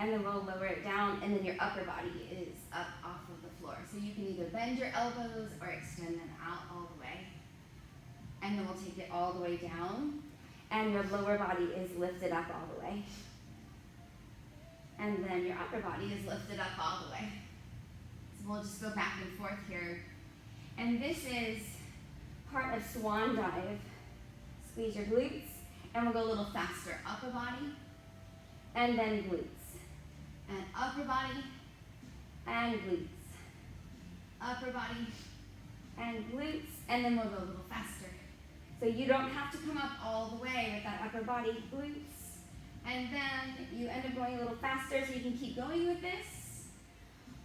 and then we'll lower it down, and then your upper body is up off of the floor. So you can either bend your elbows or extend them out all the way. And then we'll take it all the way down, and your lower body is lifted up all the way. And then your upper body is lifted up all the way. So we'll just go back and forth here. And this is part of Swan dive. Squeeze your glutes, and we'll go a little faster. Upper body, and then glutes. And upper body, and glutes. Upper body, and glutes, and then we'll go a little faster. So you don't have to come up all the way with that upper body, glutes. And then you end up going a little faster, so you can keep going with this.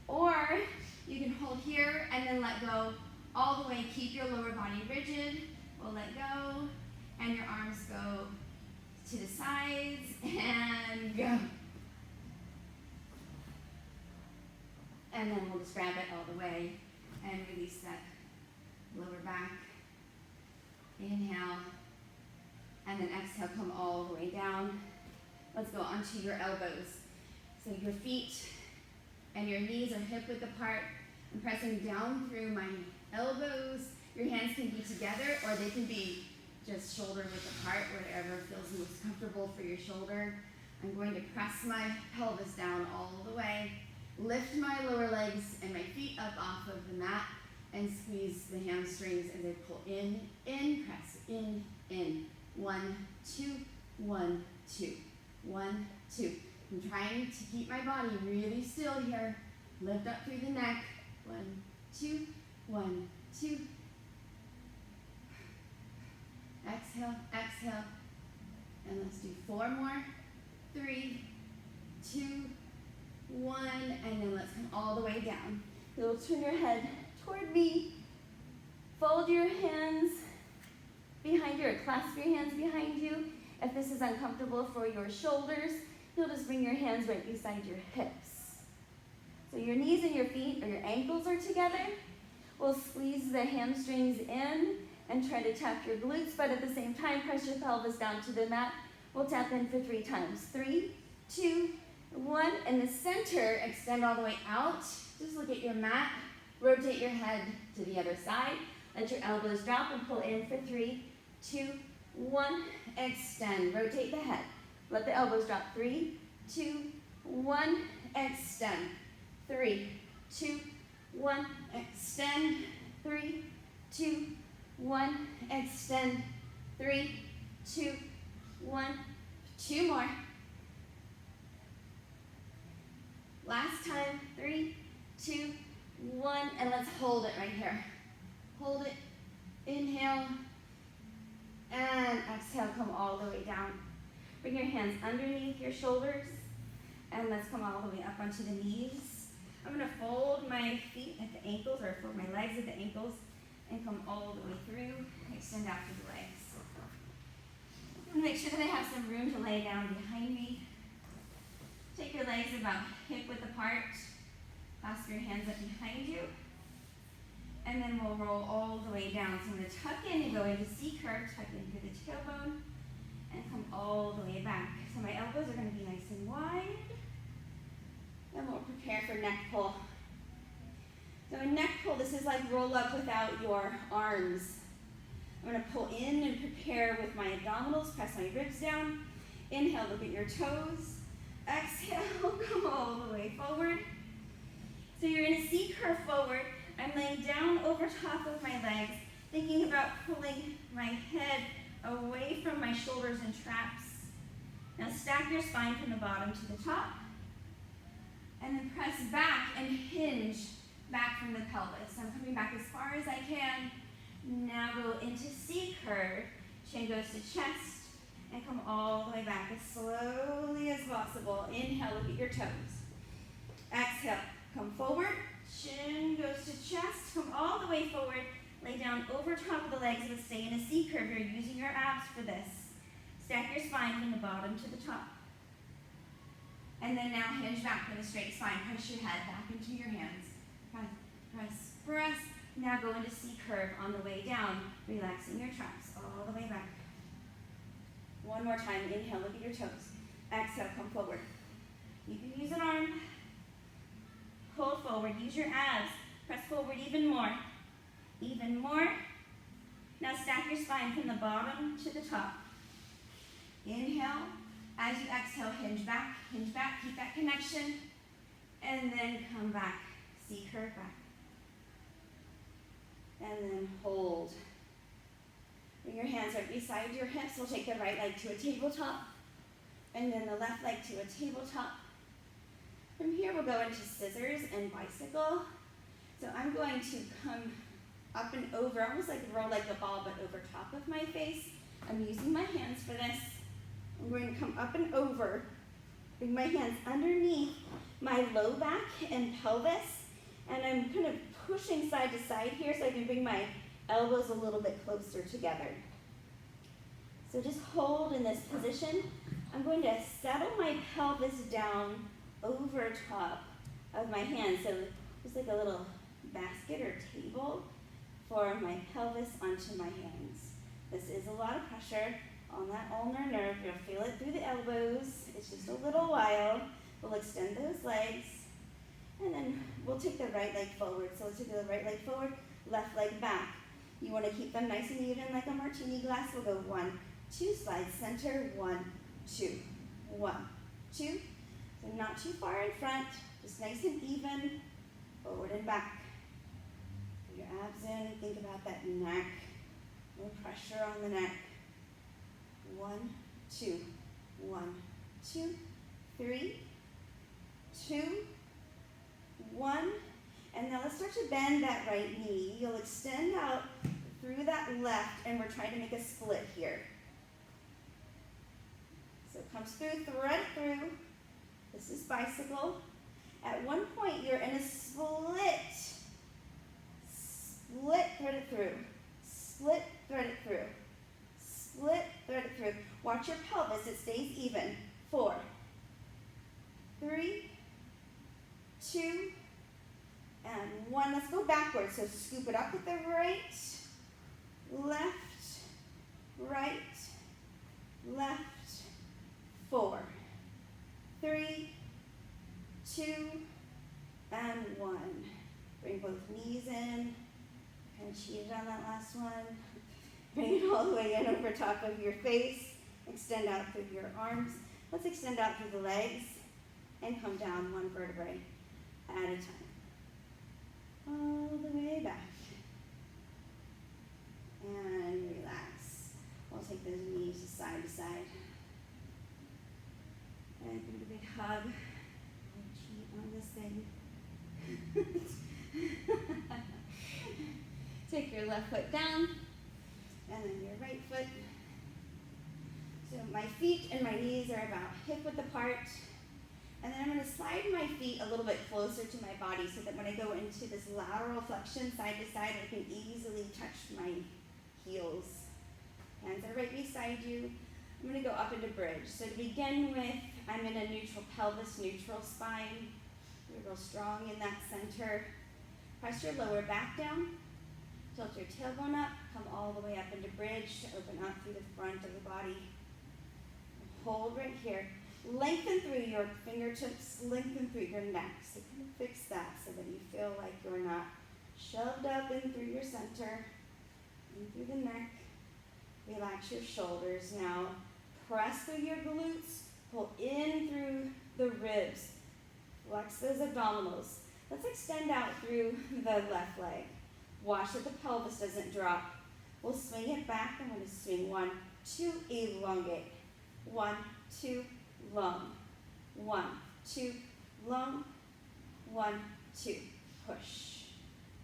Or you can hold here and then let go all the way. Keep your lower body rigid. We'll let go, and your arms go to the sides, and go. And then we'll just grab it all the way and release that lower back. Inhale, and then exhale, come all the way down. Let's go onto your elbows. So your feet and your knees are hip width apart. I'm pressing down through my elbows. Your hands can be together, or they can be just shoulder width apart, whatever feels most comfortable for your shoulder. I'm going to press my pelvis down all the way, lift my lower legs and my feet up off of the mat, and squeeze the hamstrings as I pull in, press, in. 1, 2, 1, 2, 1, 2. I'm trying to keep my body really still here. Lift up through the neck. 1, 2, 1, 2. Exhale, exhale. And let's do 4 more. 3, 2, 1. And then let's come all the way down. You'll turn your head toward me. Fold your hands behind you, or clasp your hands behind you. If this is uncomfortable for your shoulders, you'll just bring your hands right beside your hips. So your knees and your feet or your ankles are together. We'll squeeze the hamstrings in and try to tap your glutes, but at the same time, press your pelvis down to the mat. We'll tap in for 3 times. 3, 2, 1. In the center, extend all the way out. Just look at your mat. Rotate your head to the other side. Let your elbows drop and pull in for 3, 2, 1. Extend. Rotate the head. Let the elbows drop. 3, 2, 1. Extend. 3, 2, 1. Extend. 3, 2, 1. Extend. 3, 2, 1. 2 more. Last time. 3, 2, 1. And let's hold it right here. Hold it. Inhale. And exhale, come all the way down. Bring your hands underneath your shoulders, and let's come all the way up onto the knees. I'm going to fold my feet at the ankles, or fold my legs at the ankles, and come all the way through. Extend out through the legs. I'm going to make sure that I have some room to lay down behind me. Take your legs about hip width apart. Clasp your hands up behind you. And then we'll roll all the way down. So I'm going to tuck in and go into C curve, tuck in through the tailbone, and come all the way back. So my elbows are going to be nice and wide. Then we'll prepare for neck pull. So in neck pull, this is like roll up without your arms. I'm going to pull in and prepare with my abdominals, press my ribs down. Inhale, look at your toes. Exhale, come all the way forward. So you're in a C curve forward. I'm laying down over top of my legs, thinking about pulling my head away from my shoulders and traps. Now stack your spine from the bottom to the top, and then press back and hinge back from the pelvis. So I'm coming back as far as I can. Now go into C curve, chin goes to chest, and come all the way back as slowly as possible. Inhale, look at your toes. Exhale, come forward. Chin goes to chest, come all the way forward, lay down over top of the legs, but stay in a C curve. You're using your abs for this. Stack your spine from the bottom to the top. And then now hinge back with a straight spine. Press your head back into your hands. Press, press, press. Now go into C curve on the way down, relaxing your traps all the way back. One more time. Inhale, look at your toes. Exhale, come forward. You can use a forward. Use your abs. Press forward even more. Even more. Now stack your spine from the bottom to the top. Inhale. As you exhale, hinge back, keep that connection. And then come back. See, curve back. And then hold. Bring your hands right beside your hips. We'll take the right leg to a tabletop. And then the left leg to a tabletop. From here, we'll go into scissors and bicycle. So I'm going to come up and over, almost like roll like a ball, but over top of my face. I'm using my hands for this. I'm going to come up and over, bring my hands underneath my low back and pelvis, and I'm kind of pushing side to side here so I can bring my elbows a little bit closer together. So just hold in this position. I'm going to settle my pelvis down over top of my hands. So just like a little basket or table for my pelvis onto my hands. This is a lot of pressure on that ulnar nerve. You'll feel it through the elbows. It's just a little while. We'll extend those legs. And then we'll take the right leg forward. So let's take the right leg forward, left leg back. You want to keep them nice and even like a martini glass. We'll go 1, 2, slide center, 1, 2, 1, 2. So not too far in front, just nice and even, forward and back. Put your abs in, think about that neck. No pressure on the neck. 1, 2, 1, 2, 3, 2, 1. And now let's start to bend that right knee. You'll extend out through that left, and we're trying to make a split here. So it comes through, thread through. This is bicycle. At one point, you're in a split. Split, thread it through. Split, thread it through. Split, thread it through. Watch your pelvis, it stays even. 4, 3, 2, and 1. Let's go backwards. So scoop it up with the right, left, right, left. 4, 3, 2, and 1. Bring both knees in. Kind of cheated on that last one. Bring it all the way in over top of your face. Extend out through your arms. Let's extend out through the legs and come down one vertebrae at a time. All the way back. And relax. We'll take those knees side to side. And give it a big hug. I'll cheat on this thing. Take your left foot down, and then your right foot. So my feet and my knees are about hip width apart. And then I'm going to slide my feet a little bit closer to my body so that when I go into this lateral flexion side to side, I can easily touch my heels. Hands are right beside you. I'm going to go up into bridge. So to begin with, I'm in a neutral pelvis, neutral spine. You're real strong in that center. Press your lower back down. Tilt your tailbone up. Come all the way up into bridge to open up through the front of the body. Hold right here. Lengthen through your fingertips, lengthen through your neck. So kind of fix that so that you feel like you're not shoved up in through your center, in through the neck. Relax your shoulders now. Press through your glutes, pull in through the ribs. Flex those abdominals. Let's extend out through the left leg. Watch that the pelvis doesn't drop. We'll swing it back. I'm going to swing 1, 2, elongate. 1, 2, long. 1, 2, long. 1, 2, push.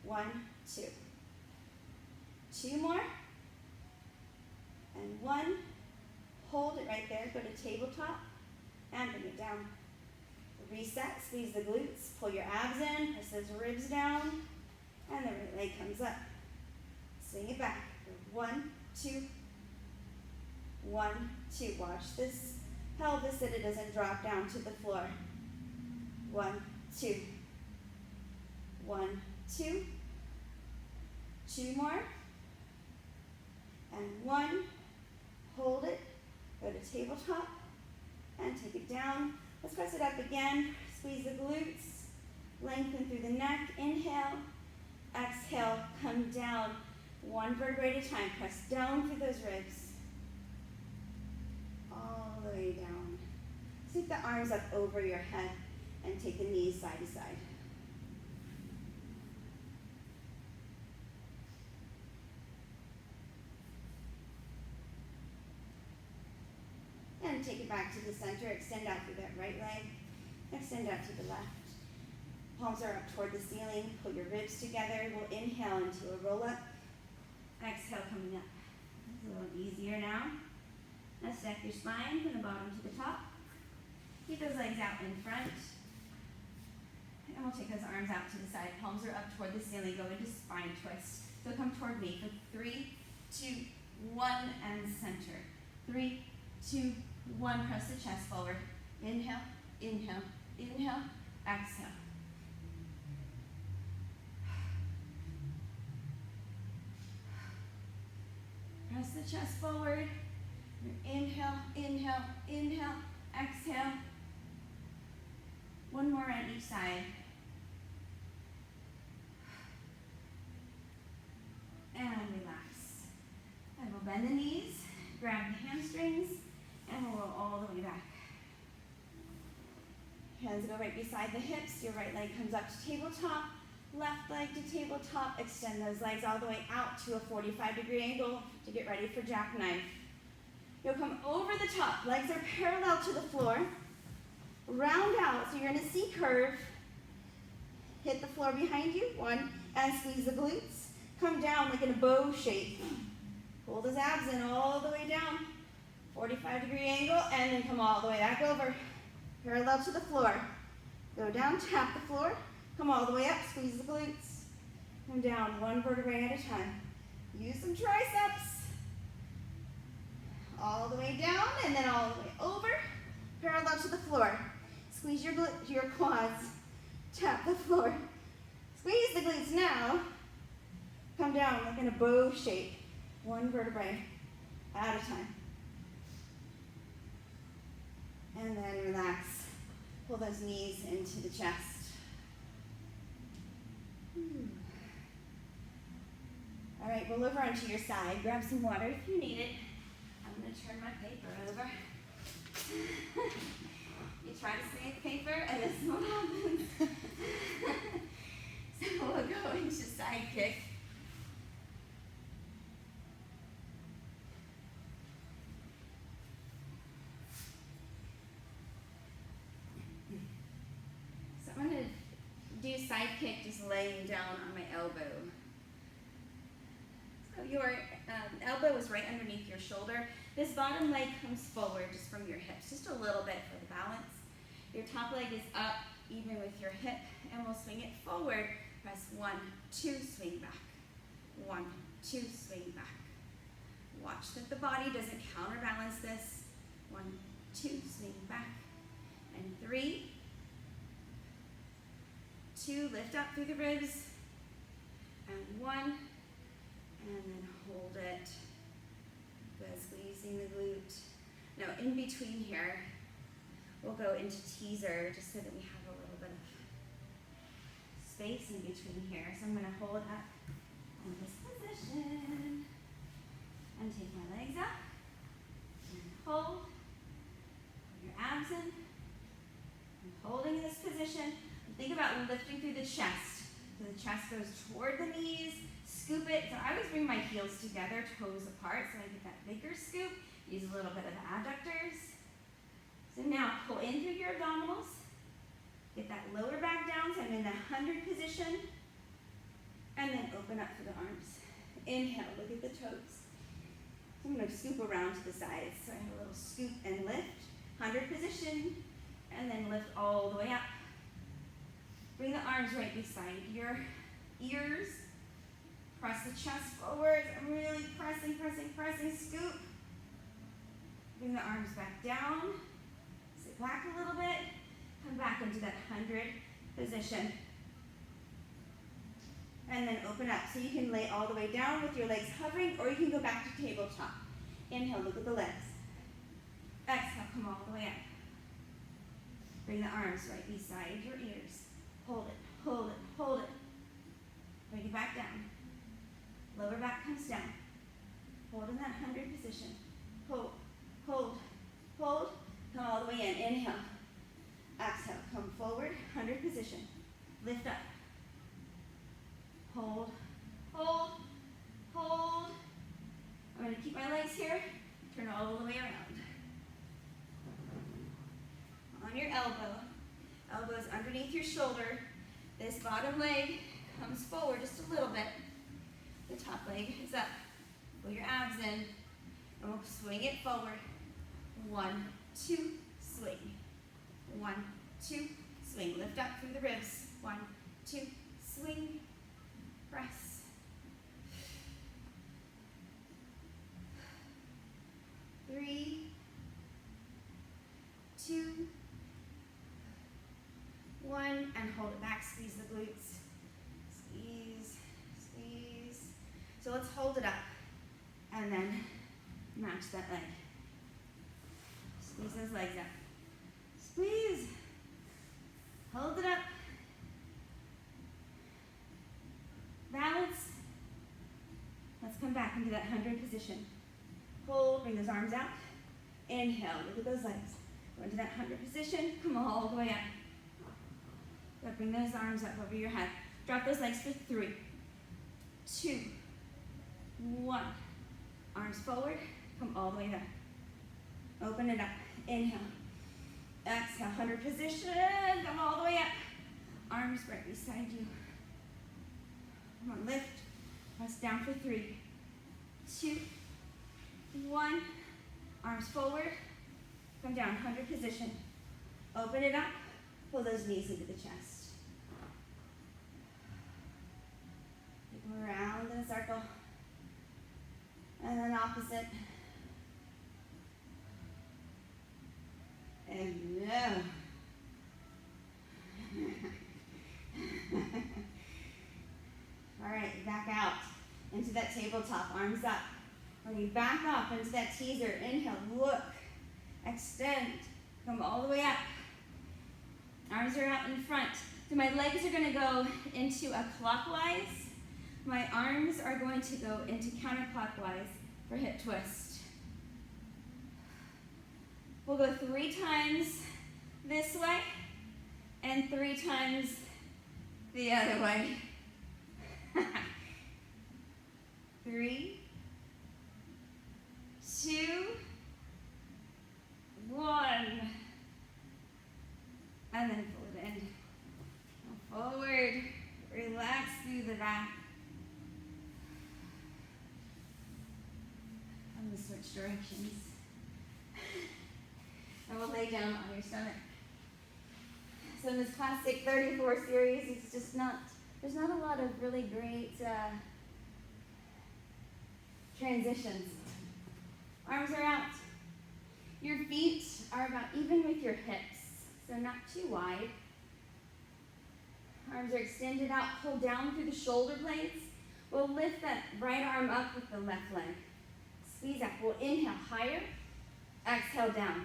1, 2. 2 more. And 1. Hold it right there. Go to tabletop and bring it down. Reset. Squeeze the glutes. Pull your abs in. Press those ribs down. And the right leg comes up. Swing it back. 1, 2. 1, 2. Watch this pelvis that it doesn't drop down to the floor. 1, 2. 1, 2. 2 more. And 1. Hold it. Go to tabletop and take it down. Let's press it up again. Squeeze the glutes. Lengthen through the neck. Inhale. Exhale. Come down. One vertebrae at a time. Press down through those ribs. All the way down. Take the arms up over your head and take the knees side to side. And take it back to the center. Extend out through that right leg. Extend out to the left. Palms are up toward the ceiling. Pull your ribs together. We'll inhale into a roll up. Exhale, coming up. It's a little easier now. Now stack your spine from the bottom to the top. Keep those legs out in front. And we'll take those arms out to the side. Palms are up toward the ceiling. Go into spine twist. So come toward me for 3, 2, 1, and center. 3, 2, 1. Press the chest forward. Inhale, inhale, inhale, exhale. Press the chest forward. Inhale, inhale, inhale, exhale. One more on each side. And relax. And we'll bend the knees, grab the hamstrings, and we'll roll all the way back. Hands go right beside the hips. Your right leg comes up to tabletop. Left leg to tabletop. Extend those legs all the way out to a 45-degree angle to get ready for jackknife. You'll come over the top. Legs are parallel to the floor. Round out, so you're in a C curve. Hit the floor behind you. 1, and squeeze the glutes. Come down like in a bow shape. Pull those abs in all the way down. 45-degree angle, and then come all the way back over. Parallel to the floor. Go down, tap the floor. Come all the way up, squeeze the glutes. Come down, one vertebrae at a time. Use some triceps. All the way down, and then all the way over. Parallel to the floor. Squeeze your quads. Tap the floor. Squeeze the glutes now. Come down like in a bow shape. One vertebrae at a time. And then relax. Pull those knees into the chest. All right, roll over onto your side. Grab some water if you need it. I'm going to turn my paper over. You try to save paper, and this is what happens. So we'll go into side kick. So I'm going to do side kick just laying down on my elbow. So your elbow is right underneath your shoulder. This bottom leg comes forward just from your hips, just a little bit for the balance. Your top leg is up even with your hip, and we'll swing it forward. Press 1, 2, swing back. 1, 2, swing back. Watch that the body doesn't counterbalance this. 1, 2, swing back. And 3, 2, lift up through the ribs. And 1, and then hold it. Good, squeezing the glute. Now in between here, we'll go into teaser just so that we have a little bit of space in between here. So I'm going to hold up in this position and take my legs up and hold. Put your abs in and holding this position. And think about lifting through the chest. So the chest goes toward the knees. Scoop it. So I always bring my heels together, toes apart, so I get that bigger scoop. Use a little bit of adductors. So now pull in through your abdominals. Get that lower back down, so I'm in the 100 position. And then open up for the arms. Inhale, look at the toes. So I'm going to scoop around to the sides. So I have a little scoop and lift. 100 position. And then lift all the way up. Bring the arms right beside your ears. Press the chest forward. I'm really pressing, pressing, pressing. Scoop. Bring the arms back down. Sit back a little bit. Come back into that 100 position. And then open up. So you can lay all the way down with your legs hovering, or you can go back to tabletop. Inhale, look at the legs. Exhale, come all the way up. Bring the arms right beside your ears. Hold it, that 100 position. Hold, hold, hold. Come all the way in. Inhale. Exhale. Come forward. 100 position. Lift up. Hold, hold, hold. I'm going to keep my legs here. Turn all the way around. On your elbow. Elbows underneath your shoulder. This bottom leg comes forward just a little bit. The top leg is up. Pull your abs in. And we'll swing it forward. 1, 2, swing. 1, 2, swing. Lift up through the ribs. 1, 2, swing. Press. 3, 2, 1, and hold it back. Squeeze the glutes. Squeeze, squeeze. So let's hold it up and then match that leg. Squeeze those legs up. Squeeze. Hold it up. Balance. Let's come back into that 100 position. Hold, bring those arms out. Inhale, look at those legs. Go into that 100 position. Come all the way up. Good, bring those arms up over your head. Drop those legs for 3, 2, 1. Arms forward. Come all the way there. Open it up. Inhale. Exhale, 100 position. Come all the way up. Arms right beside you. Come on, lift. Press down for 3, 2, 1. Arms forward. Come down, 100 position. Open it up. Pull those knees into the chest. Take them around in a circle. And then opposite. And no. All right, back out into that tabletop, arms up. When you back up into that teaser, inhale, look, extend, come all the way up. Arms are out in front. So my legs are going to go into a clockwise. My arms are going to go into counterclockwise for hip twist. We'll go 3 times this way and 3 times the other way. 3, 2, 1. And then pull it in. Forward. Relax through the back. I'm going to switch directions. And we'll lay down on your stomach. So in this classic 34 series, it's just not, there's not a lot of really great transitions. Arms are out. Your feet are about even with your hips, so not too wide. Arms are extended out, pull down through the shoulder blades. We'll lift that right arm up with the left leg. Squeeze up. We'll inhale higher, exhale down.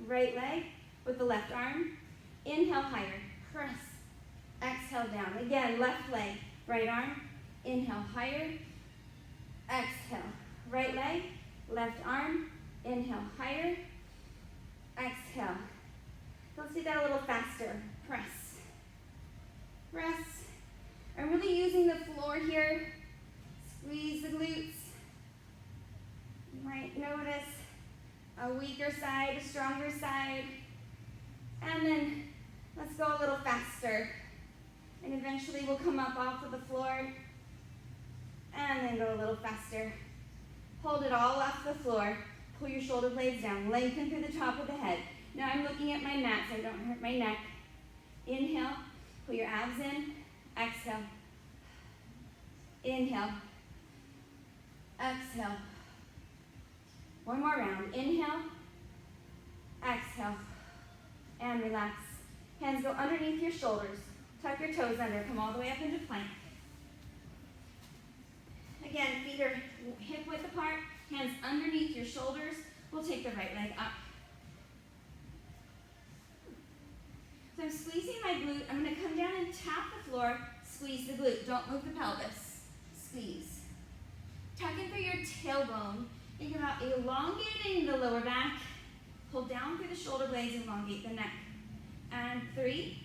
Right leg with the left arm. Inhale higher, press, exhale down. Again, left leg, right arm. Inhale higher, exhale. Right leg, left arm. Inhale higher, exhale. Let's do that a little faster. Press, press. I'm really using the floor here. Squeeze the glutes. You might notice a weaker side, a stronger side. And then let's go a little faster. And eventually we'll come up off of the floor. And then go a little faster. Hold it all off the floor. Pull your shoulder blades down. Lengthen through the top of the head. Now I'm looking at my mat so I don't hurt my neck. Inhale. Pull your abs in. Exhale. Inhale. Exhale. One more round. Inhale. Exhale. And relax. Hands go underneath your shoulders. Tuck your toes under. Come all the way up into plank. Again, feet are hip width apart. Hands underneath your shoulders. We'll take the right leg up. So I'm squeezing my glute. I'm going to come down and tap the floor. Squeeze the glute. Don't move the pelvis. Squeeze. Tuck in through your tailbone. Think about elongating the lower back. Pull down through the shoulder blades, elongate the neck. And 3,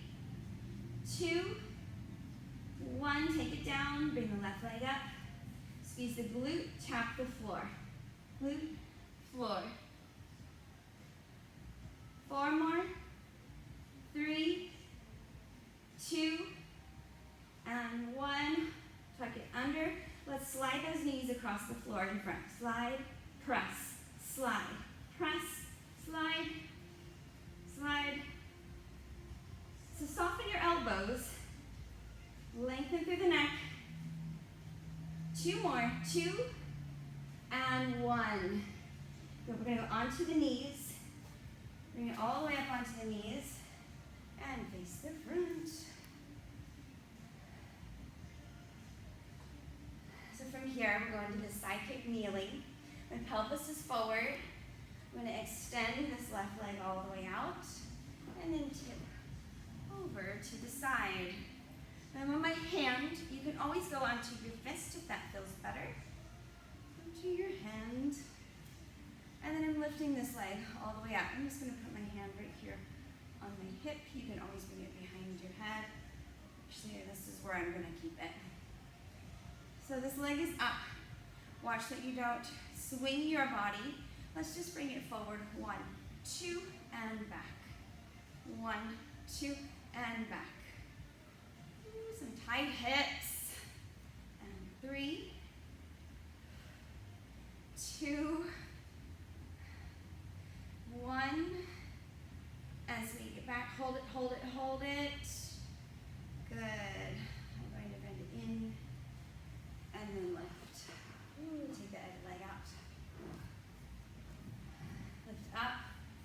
2, 1. Take it down, bring the left leg up. Squeeze the glute, tap the floor. Glute, floor. 4 more. 3, 2, and 1. Tuck it under. Let's slide those knees across the floor in front. Slide, press, slide, press, slide, slide. So soften your elbows. Lengthen through the neck. 2 more. 2 and 1. Then we're going to go onto the knees. Bring it all the way up onto the knees. And face the front. So from here, we're going to the side kick kneeling. My pelvis is forward. I'm going to extend this left leg all the way out. And then tip over to the side. And on my hand, you can always go onto your fist if that feels better. Onto your hand. And then I'm lifting this leg all the way up. I'm just going to put my hand right here on my hip. You can always bring it behind your head. Actually, this is where I'm going to keep it. So this leg is up. Watch that you don't swing your body. Let's just bring it forward. 1, 2, and back. 1, 2, and back. Ooh, some tight hips. And 3, 2, 1. As we get back, hold it, hold it, hold it. Good. I'm going to bend it in and then lift. Ooh, take the other leg out. Lift up,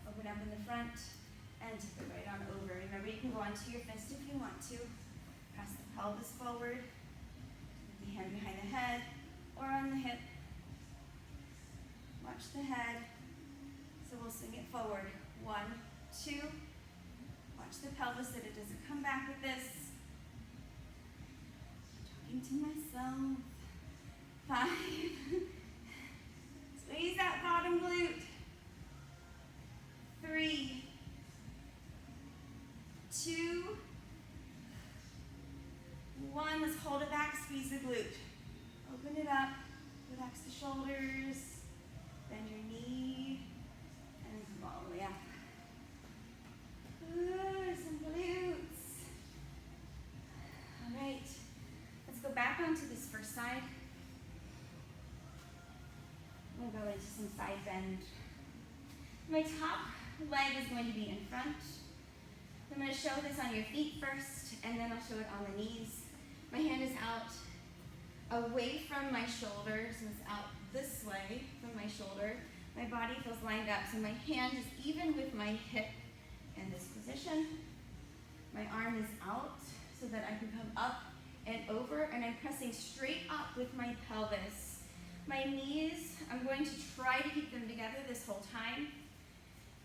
open up in the front, and tip it right on over. Remember, you can go onto your fist if you want to. Press the pelvis forward, with the hand behind the head, or on the hip. Watch the head. So we'll swing it forward. 1, 2. Watch the pelvis that it doesn't come back with this. I'm talking to myself. 5. Squeeze that bottom glute. 3, 2, 1. Let's hold it back. Squeeze the glute. Open it up. Relax the shoulders. Bend your knee. And come all the way up. Good, some glutes. All right, let's go back onto this first side. We'll go into some side bend. My top leg is going to be in front. I'm going to show this on your feet first, and then I'll show it on the knees. My hand is out away from my shoulders, and it's out this way from my shoulder. My body feels lined up, so my hand is even with my hip in this position. My arm is out so that I can come up and over, and I'm pressing straight up with my pelvis. My knees, I'm going to try to keep them together this whole time.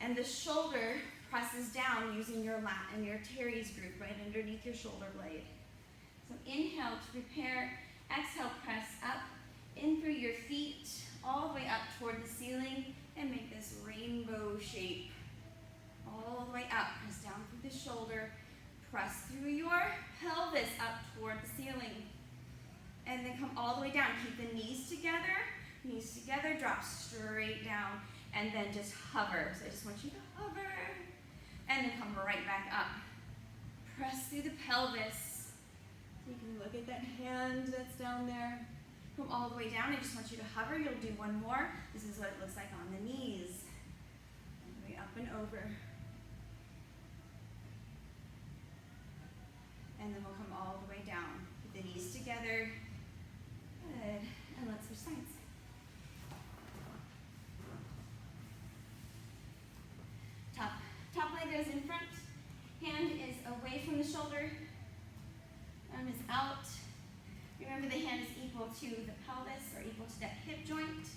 And the shoulder presses down using your lat and your teres group right underneath your shoulder blade. So inhale to prepare, exhale, press up, in through your feet, all the way up toward the ceiling, and make this rainbow shape. All the way up, press down through the shoulder, press through your pelvis up toward the ceiling. And then come all the way down. Keep the knees together, drop straight down, and then just hover. So I just want you to hover, and then come right back up. Press through the pelvis. You can look at that hand that's down there. Come all the way down. I just want you to hover. You'll do one more. This is what it looks like on the knees. All the way up and over. And then we'll come all the way down. Keep the knees together. Good. And let's switch sides. Top leg goes in front. Hand is away from the shoulder. Arm is out. Remember, the hand is equal to the pelvis or equal to that hip joint.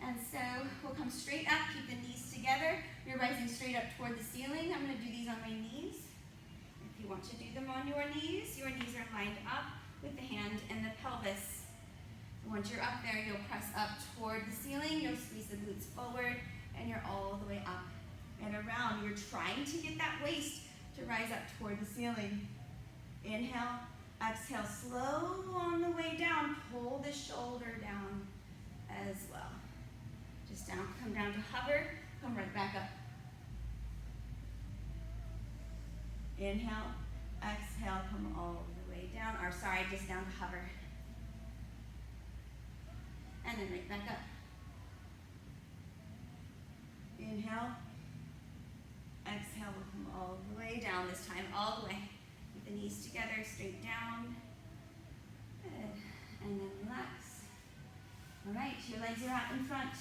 And so we'll come straight up, keep the knees together. You're rising straight up toward the ceiling. I'm going to do these on my knees. If you want to do them on your knees are lined up with the hand and the pelvis. Once you're up there, you'll press up toward the ceiling, you'll squeeze the glutes forward, and you're all the way up and around. You're trying to get that waist to rise up toward the ceiling. Inhale, exhale, slow on the way down. Pull the shoulder down as well. Just down, come down to hover, come right back up. Inhale, exhale, come all the way down, or sorry, just down to hover. And then right back up. Inhale, exhale, we'll come all the way down this time, all the way. Keep the knees together, straight down. Good. And then relax. All right, your legs are out in front.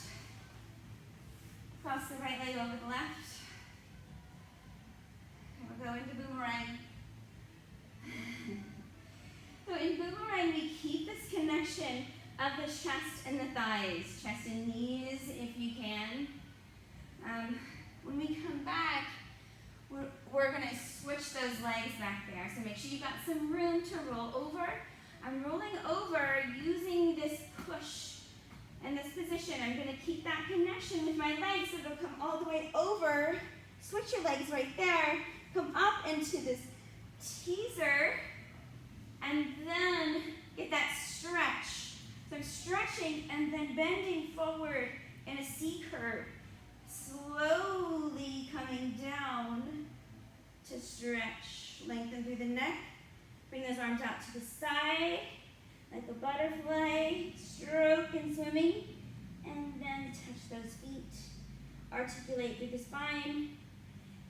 Cross the right leg over the left. We'll go into boomerang. So in boomerang, we keep this connection of the chest and the thighs, chest and knees if you can. When we come back, we're going to switch those legs back there. So make sure you've got some room to roll over. I'm rolling over using this push in this position. I'm going to keep that connection with my legs so they'll come all the way over. Switch your legs right there. Come up into this teaser and then get that stretch. So I'm stretching and then bending forward in a C curve. Slowly coming down to stretch. Lengthen through the neck. Bring those arms out to the side like a butterfly. Stroke and swimming. And then touch those feet. Articulate through the spine.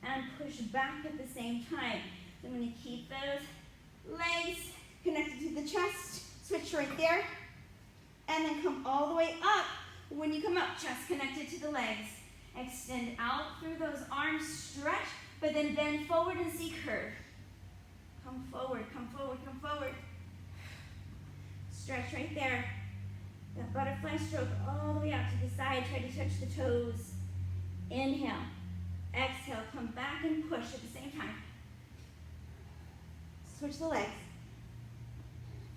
And push back at the same time. So I'm going to keep those legs connected to the chest. Switch right there. And then come all the way up. When you come up, chest connected to the legs. Extend out through those arms, stretch, but then bend forward and C curve. Come forward, come forward, come forward. Stretch right there. That butterfly stroke all the way out to the side. Try to touch the toes. Inhale. Exhale, come back and push at the same time. Switch the legs.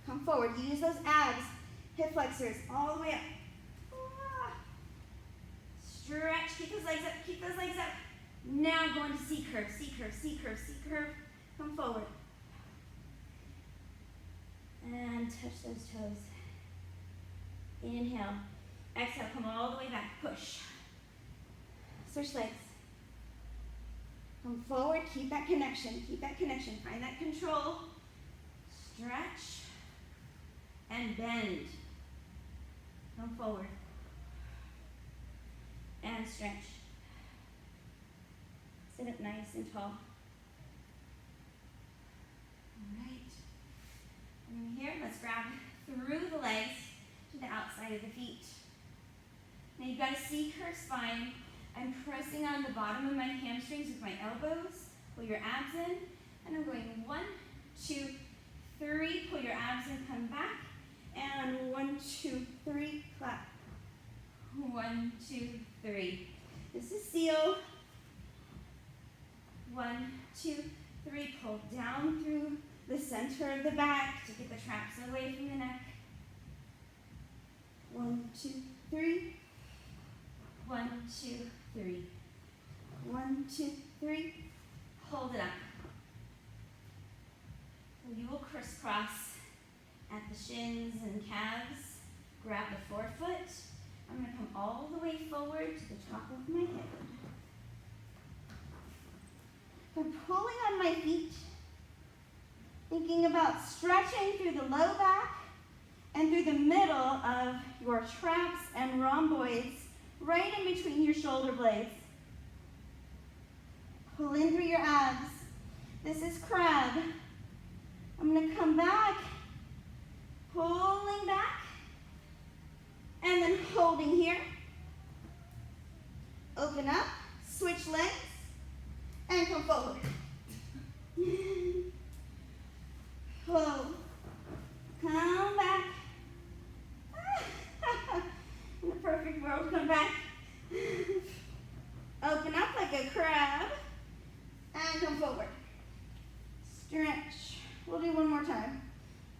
Come forward. Use those abs, hip flexors, all the way up. Stretch, keep those legs up, keep those legs up. Now go into C curve, C curve, C curve, C curve. Come forward. And touch those toes. Inhale. Exhale, come all the way back. Push. Switch legs. Come forward, keep that connection, keep that connection. Find that control. Stretch. And bend. Come forward. And stretch. Sit up nice and tall. All right. And here, let's grab through the legs to the outside of the feet. Now you've got a C-curve spine. I'm pressing on the bottom of my hamstrings with my elbows. Pull your abs in. And I'm going 1, 2, 3. Pull your abs in, come back. And 1, 2, 3, clap. 1, 2, 3. This is seal. 1, 2, 3. Pull down through the center of the back to get the traps away from the neck. 1, 2, 3. 1, 2, 3. 1, 2, 3. Hold it up. So you will crisscross at the shins and calves. Grab the forefoot. I'm going to come all the way forward to the top of my head. I'm pulling on my feet, thinking about stretching through the low back and through the middle of your traps and rhomboids, right in between your shoulder blades. Pull in through your abs. This is crab. I'm going to come back, pulling back, and then holding here. Open up, switch legs, and come forward. Pull. Come back. In the perfect world, come back. Open up like a crab, and come forward. Stretch. We'll do one more time.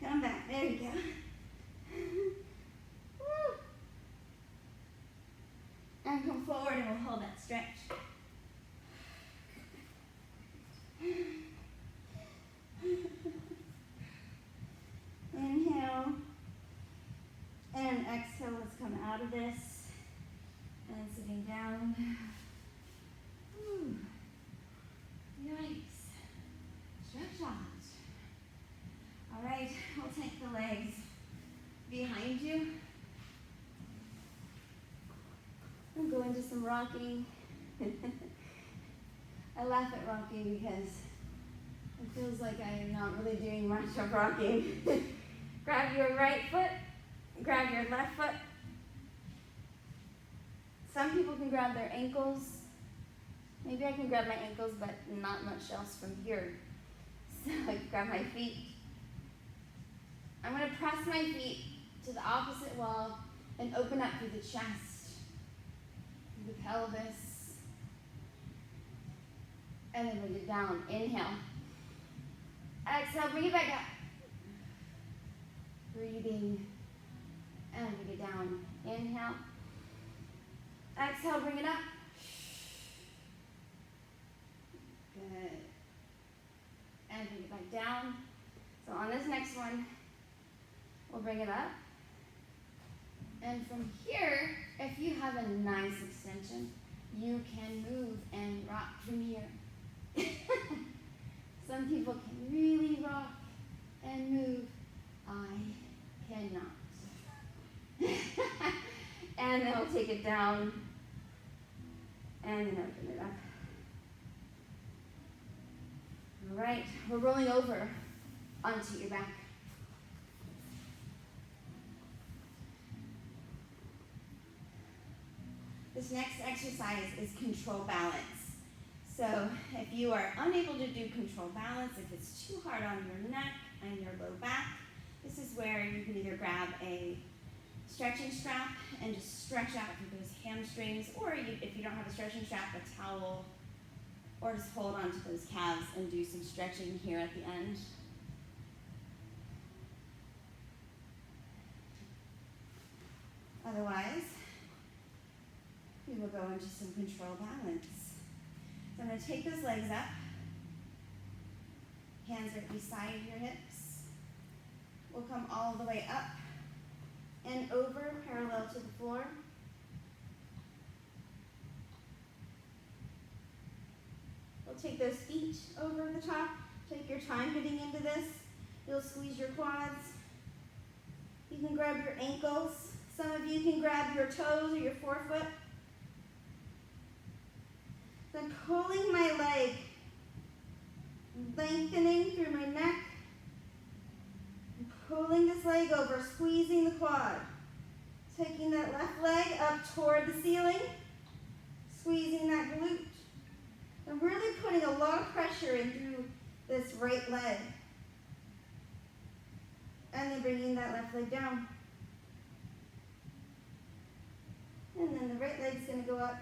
Come back. There you go. of this. And sitting down. Whew. Yikes. Stretch out. All right, we'll take the legs behind you. And go into some rocking. I laugh at rocking because it feels like I am not really doing much of rocking. Grab your right foot, grab your left foot. Some people can grab their ankles. Maybe I can grab my ankles, but not much else from here. So I can grab my feet. I'm going to press my feet to the opposite wall and open up through the chest, through the pelvis, and then bring it down. Inhale. Exhale, bring it back up. Breathing, and bring it down. Inhale. Exhale, bring it up. Good. And bring it back down. So on this next one, we'll bring it up. And from here, if you have a nice extension, you can move and rock from here. Some people can really rock and move. I cannot. And then we'll take it down and then open it up. All right, we're rolling over onto your back. This next exercise is control balance. So if you are unable to do control balance, if it's too hard on your neck and your low back, this is where you can either grab a stretching strap and just stretch out through those hamstrings, or if you don't have a stretching strap, a towel, or just hold on to those calves and do some stretching here at the end. Otherwise, we will go into some control balance. So I'm going to take those legs up. Hands are beside your hips. We'll come all the way up and over, parallel to the floor. We'll take those feet over the top. Take your time getting into this. You'll squeeze your quads. You can grab your ankles. Some of you can grab your toes or your forefoot. Then pulling my leg, lengthening through my neck, and pulling this leg over, squeezing the quad. Taking that left leg up toward the ceiling, squeezing that glute. And really putting a lot of pressure in through this right leg. And then bringing that left leg down. And then the right leg's going to go up.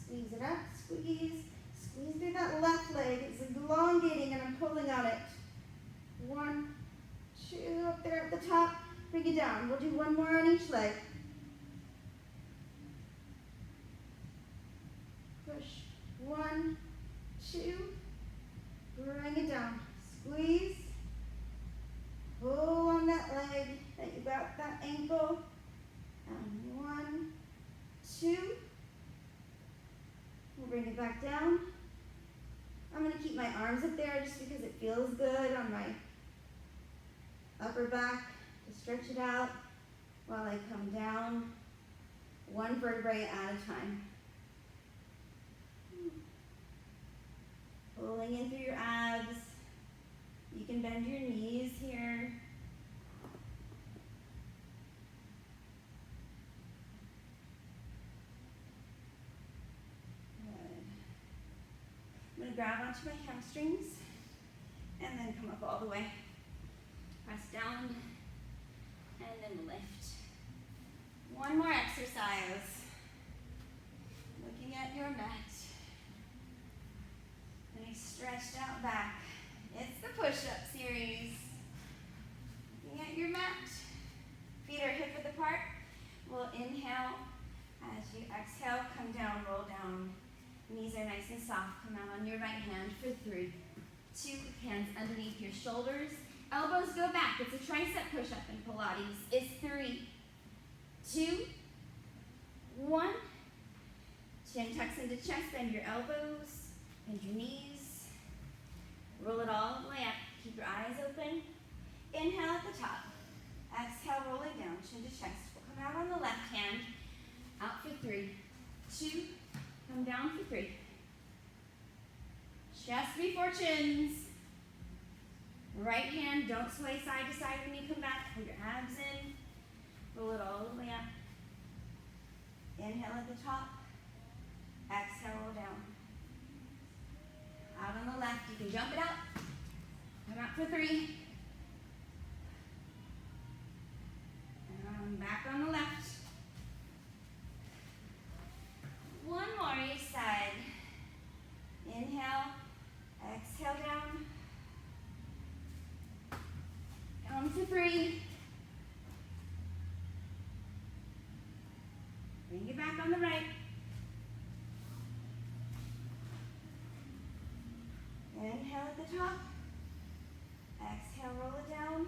Squeeze it up, squeeze. Squeeze through that left leg. It's elongating and I'm pulling on it. 1, 2, up there at the top. Bring it down. We'll do one more on each leg. Push. 1, 2. Bring it down. Squeeze. Pull on that leg that you got that ankle. And 1, 2. We'll bring it back down. I'm going to keep my arms up there just because it feels good on my upper back to stretch it out while I come down one vertebrae at a time. Pulling in through your abs. You can bend your knees here. I'm going to grab onto my hamstrings and then come up all the way. Press down and then lift. One more exercise. Looking at your mat. Nice stretched out back. It's the push-up series. Looking at your mat. Feet are hip width apart. We'll inhale. As you exhale, come down, roll down. Knees are nice and soft. Come out on your right hand for 3, 2, hands underneath your shoulders. Elbows go back. It's a tricep push-up in Pilates. It's 3, 2, 1. Chin tucks into chest, bend your elbows, bend your knees. Roll it all the way up. Keep your eyes open. Inhale at the top. Exhale, roll it down, chin to chest. We'll come out on the left hand. Out for 3, 2, come down for 3. Chest before chins. Right hand, don't sway side to side when you come back. Pull your abs in. Roll it all the way up. Inhale at the top. Exhale, roll down. Out on the left, you can jump it out. Come out for 3. And back on the left. One more each side. Inhale, exhale down. Down for 3. Bring it back on the right. Inhale at the top. Exhale, roll it down.